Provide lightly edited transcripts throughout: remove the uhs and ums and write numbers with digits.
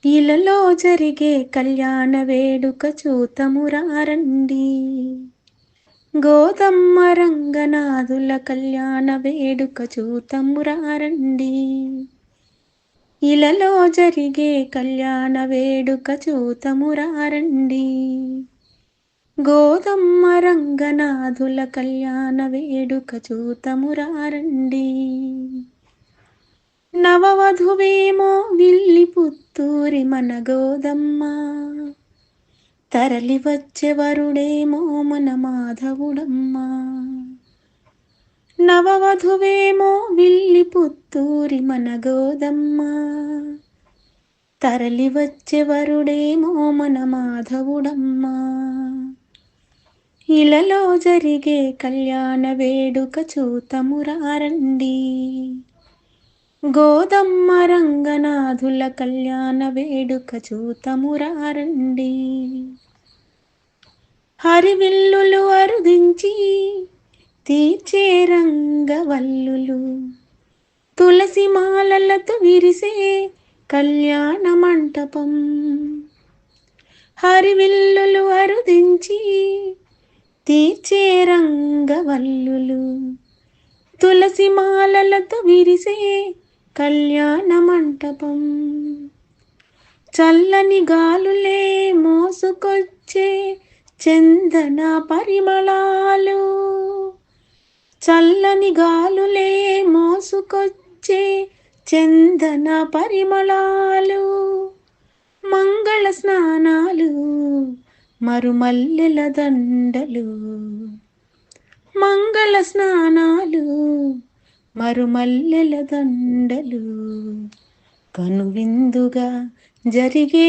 ఇలలో జరిగే కళ్యాణ వేడుక చూతమురారండి. గోదమ్మ రంగనాథుల కళ్యాణ వేడుక చూతమురారండి. ఇలలో జరిగే కళ్యాణ వేడుక చూతమురారండి. గోదమ్మ రంగనాథుల కళ్యాణ వేడుక చూతమురారండి. నవవధువేమో విల్లి పుత్తూరి మన గోదమ్మ, తరలి వచ్చే వరుడేమో మన మాధవుడమ్మ. నవవధువేమో విల్లి పుత్తూరి మన గోదమ్మ, తరలి వచ్చే వరుడేమో మన మాధవుడమ్మ. ఇలలో జరిగే కళ్యాణ వేడుక చూతమురారండి. గోదమ్మ రంగనాథుల కళ్యాణ వేడుక చూతమురారండి. హరివిల్లులు అరుదించి తీర్చే రంగవల్లులు, తులసి మాలలతో విరిసే కళ్యాణ మంటపం. హరివిల్లులు అరుదించి తీర్చే రంగవల్లులు, తులసి మాలలతో విరిసే కళ్యాణ మంటపం. చల్లని గాలులే మోసుకొచ్చే చందన పరిమళాలు, చల్లని గాలులే మోసుకొచ్చే చందన పరిమళాలు. మంగళ స్నానాలు మరుమల్లెల దండలు, మంగళ స్నానాలు మరుమల్లెల దండలు. కనువిందుగా జరిగే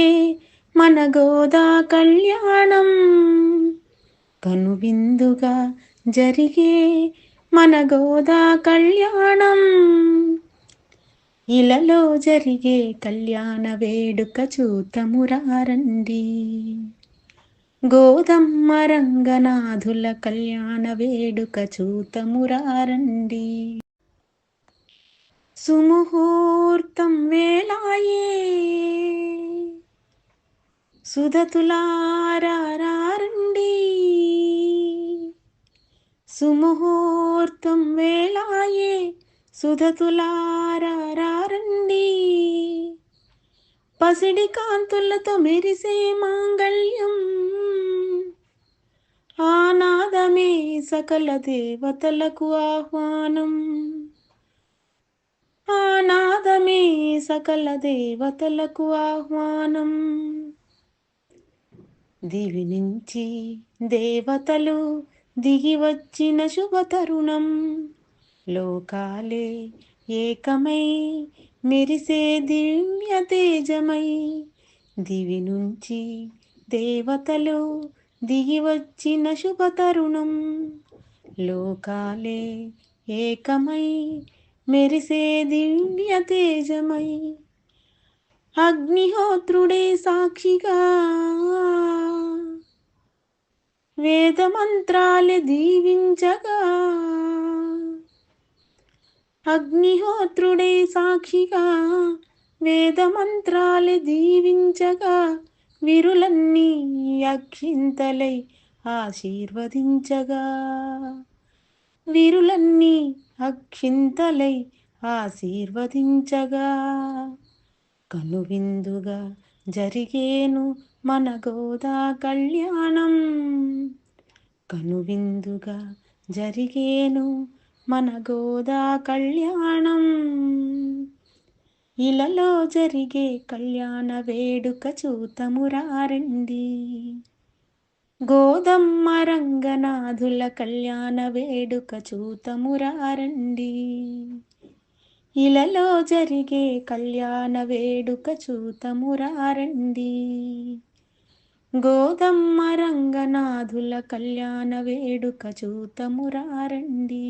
మన గోదా కళ్యాణం, కనువిందుగా జరిగే మన గోదా కళ్యాణం. ఇలలో జరిగే కళ్యాణ వేడుక చూతమురారండి. గోదమ్మ రంగనాథుల కళ్యాణ వేడుక చూతమురారండి. సుముహూర్తం వేళాయే సుధతులారండి. సుముహూర్తం వేళాయే సుధతులారండి. పసిడి కాంతులతో మెరిసే మాంగళ్యం, ఆనాదమే సకల దేవతలకు ఆహ్వానం, ఆనాదమే సకల దేవతలకు ఆహ్వానం. దివి నుంచి దేవతలు దిగి వచ్చిన శుభతరుణం, లోకాలే ఏకమై మెరిసే దివ్య తేజమై. దివి నుంచి దేవతలు దిగి వచ్చిన శుభతరుణం, లోకాలే ఏకమై మెరిసే దివ్య తేజమై. అగ్నిహోత్రుడే సాక్షిగా వేద మంత్రాలే దీవించగా, అగ్నిహోత్రుడే సాక్షిగా వేద మంత్రాలే దీవించగా. విరులన్నీ అక్షింతలై ఆశీర్వదించగా, విరులన్నీ అక్షింతలై ఆశీర్వదించగా. కనువిందుగా జరిగేను మన గోదా కళ్యాణం, కనువిందుగా జరిగేను మన గోదా కళ్యాణం. ఇలలో జరిగే కళ్యాణ వేడుక చూతమురారండి. గోదమ్మ రంగనాథుల కళ్యాణ వేడుక చూతమురారండి. ఇలలో జరిగే కళ్యాణ వేడుక చూతమురారండి. గోదమ్మ రంగనాథుల కళ్యాణ వేడుక చూతమురారండి.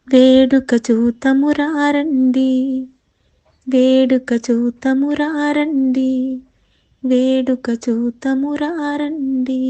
వేడుక చూతమురారండి, వేడుక చూతమురారండి, వేడుక చూతమురారండి.